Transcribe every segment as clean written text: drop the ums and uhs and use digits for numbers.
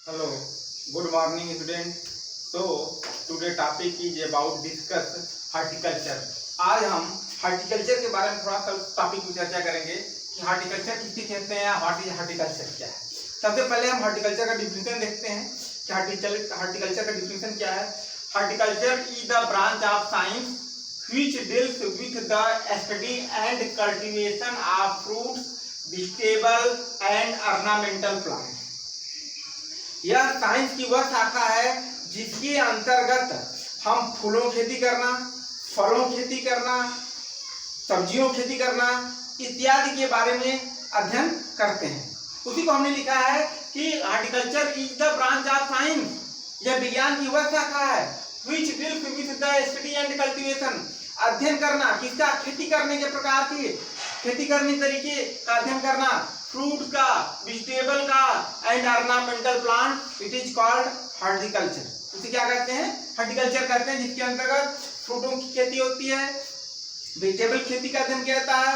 Hello, good morning student. So today topic is about discuss horticulture. आज हम horticulture के बारे में थोड़ा सा टॉपिक में चर्चा करेंगे कि हॉर्टिकल्चर किससे कहते हैं, व्हाट इज हॉर्टिकल्चर क्या है। सबसे पहले हम हॉर्टिकल्चर का डिफिनेशन देखते हैं कि हॉर्टिकल्चर का डिफिनेशन क्या है। Horticulture is the branch of science which deals with the study and cultivation of fruits, vegetable and ornamental plants. यह साइंस की वह शाखा है जिसके अंतर्गत हम फूलों खेती करना, फलों खेती करना, सब्जियों खेती करना इत्यादि के बारे में अध्ययन करते हैं। उसी को हमने लिखा है कि horticulture is the branch of science, यह विज्ञान की वह शाखा है which deals with the study and cultivation, अध्ययन करना किसका, खेती करने के प्रकार की, खेती करने तरीके का अध्ययन करना, फ्रूट्स का, वेजिटेबल का and ornamental plant, it is called horticulture. इसे क्या कहते हैं, हॉर्टिकल्चर कहते हैं, जिसके अंतर्गत फ्रूटों की खेती होती है, वेजिटेबल खेती का अध्ययन किया जाता है,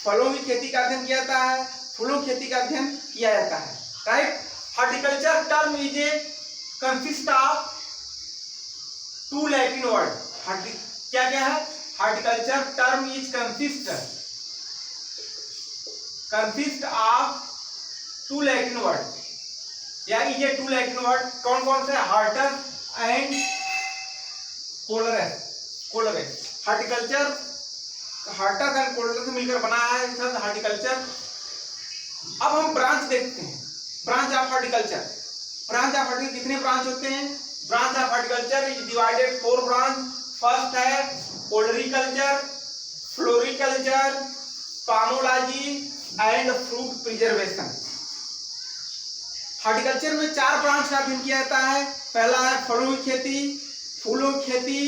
फलों की खेती का अध्ययन किया जाता है, फूलों खेती का अध्ययन किया जाता है। Right, horticulture term is a consist of two Latin word. क्या क्या है, horticulture term is consist of two Latin word, या is a two Latin word. कौन कौन से, hortus and colere. Horticulture hortus and colere से मिलकर बना है हॉर्टिकल्चर। अब हम ब्रांच देखते हैं, branch of horticulture. Branch of horticulture कितने ब्रांच होते हैं, branch of horticulture is divided 4 branch. First है olericulture, floriculture, pomology and fruit preservation. Horticulture में 4 ब्रांच का अध्ययन किया जाता है। पहला है फलों की खेती, फूलों की खेती,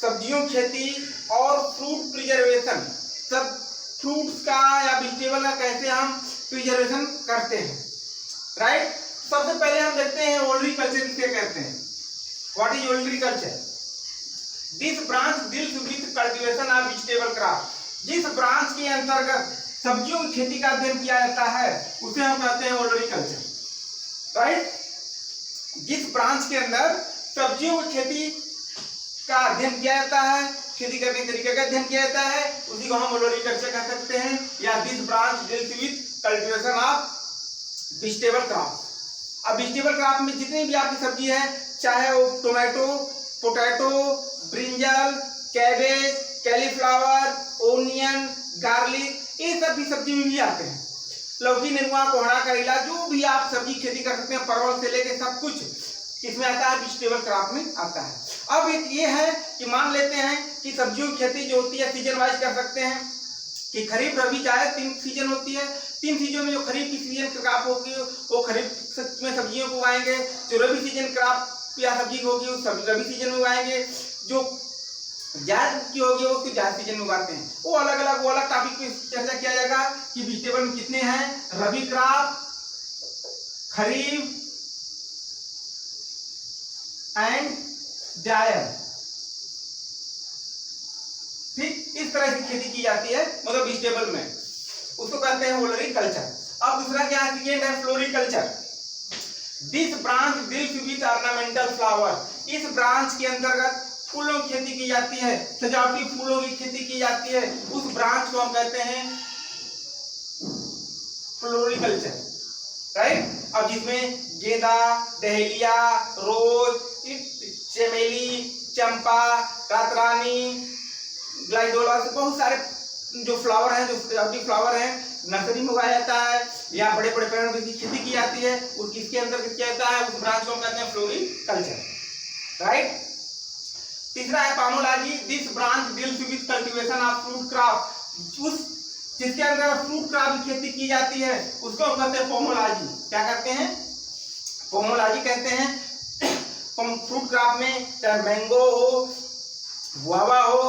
सब्जियों की खेती और फ्रूट प्रिजर्वेशन। सब फ्रूट्स का या वेजिटेबल का कैसे हम प्रिजर्वेशन करते हैं। राइट, सबसे पहले हम देखते हैं ओलरिकल्चर किसे कहते हैं। What is olericulture? This branch deals with cultivation of vegetable crop. जिस ब्रांच के अंतर्गत सब्जियों की खेती का अध्ययन किया जाता है उसे हम कहते हैं ओलरिकल्चर। राइट, जिस ब्रांच के अंदर सब्जियों की खेती का अध्ययन किया जाता है, खेती करने के तरीके का अध्ययन किया जाता है, उसी को हम ओलरिकल्चर कह सकते हैं। या this branch deals with cultivation of vegetable crop. अब वेजिटेबल क्रॉप में जितनी भी आपकी सब्जी है, चाहे वो tomato, potato, brinjal, cabbage, cauliflower, onion, garlic, ये सब भी सब्जी में भी आते हैं। लौकी, नेनुआ, कोहड़ा, करेला, जो भी आप सब्जी खेती कर सकते हैं, परवल से लेके सब कुछ किसमें आता है, वेजिटेबल क्रॉप में आता है। अब एक ये है कि मान लेते हैं कि सब्जियों की खेती जो होती है सीजन वाइज कर सकते हैं कि खरीफ, रबी, जायद 3 सीजन होती है। 3 सीजन में जो खरीफ की सीजन क्रॉप होगी वो खरीफ में सब्जियों को उगाएंगे, जो रबी सीजन क्रॉप या सब्जी होगी वो रबी सीजन में उगाएंगे, जो जायद की होगी वो जायद सीजन में उगाते हैं। वो अलग अलग टॉपिक पे चर्चा किया जाएगा कि वेजिटेबल में कितने हैं, रबी क्रॉप, खरीफ एंड जायद। ठीक, इस तरह की खेती की जाती है मतलब वेजिटेबल में, उसको कहते हैं ओलरिकल्चर। अब दूसरा क्या है, सेकेंड है floriculture. This branch deals with ornamental flower. इस ब्रांच के अंतर्गत फूलों की खेती की जाती है, सजावटी फूलों की खेती की जाती है, उस ब्रांच को हम कहते हैं फ्लोरिकल्चर। राइट, अब जिसमें गेंदा, डहेलिया, रोज, चमेली, चंपा, रातरानी, ग्लाइडोलस, बहुत सारे जो फ्लावर हैं, जो सजावटी फ्लावर हैं, नर्सरी में उगाया जाता है या बड़े बड़े पेड़ों की खेती की जाती है, और किसके अंदर किया जाता है, उस ब्रांच को हम कहते हैं फ्लोरिकल्चर। राइट, तीसरा है pomology. This branch deals with cultivation of fruit crop. उस जिसके अंदर फ्रूट क्रॉप की खेती की जाती है उसको हम कहते हैं पोमोलॉजी। क्या कहते हैं, पोमोलॉजी कहते हैं। फ्रूट क्रॉप में चाहे मैंगो हो, गुआवा हो,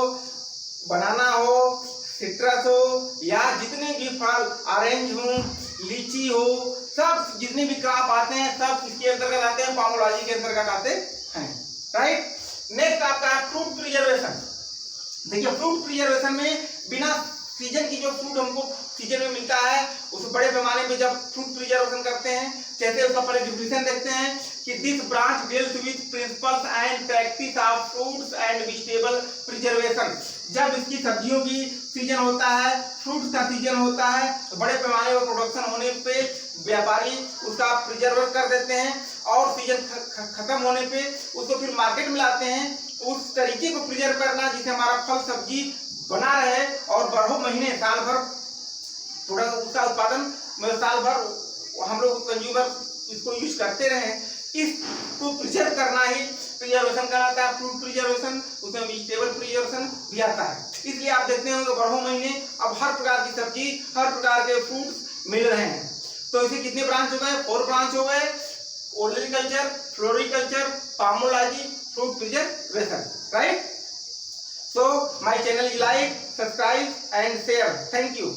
बनाना हो, सिट्रस हो, या जितने भी फल, ऑरेंज हो, लीची हो, सब जितने भी क्रॉप आते हैं सब इसके अंतर्गत आते हैं, पामोलॉजी के अंतर्गत आते हैं। राइट, नेक्स्ट आपका है फ्रूट प्रिजर्वेशन। देखिए, फ्रूट प्रिजर्वेशन में बिना सीजन की जो फ्रूट हमको सीजन में मिलता है उस बड़े पैमाने पे जब फ्रूट प्रिजर्वेशन करते हैं, जैसे उसका पहले डिफिनेशन देखते हैं कि this branch deals with principles and practice of fruits and vegetable preservation. जब इसकी सब्जियों की सीजन होता है, फ्रूट्स का सीजन होता है, तो बड़े पैमाने पर प्रोडक्शन होने पे व्यापारी उसका प्रिजर्व कर देते हैं और सीजन खत्म होने पे उसको फिर मार्केट में लाते हैं। उस तरीके को प्रिजर्व करना जिससे हमारा फल सब्जी बना रहे और बारह महीने साल भर थोड़ा उसका उत्पादन साल भर हम लोग कंज्यूमर इसको यूज करते रहे। इसको प्रिजर्व करना ही प्रिजर्वेशन कहलाता है, फ्रूट प्रिजर्वेशन, उसमें वेजिटेबल प्रिजर्वेशन भी आता है। इसलिए आप देखते होंगे बारह महीने अब हर प्रकार की सब्जी, हर प्रकार के फ्रूट्स मिल रहे हैं। तो इसे कितने ब्रांच हो गए? 4 ब्रांच हो गए, olericulture, floriculture, pomology, fruit preservation, right? So my channel is like, subscribe and share. Thank you.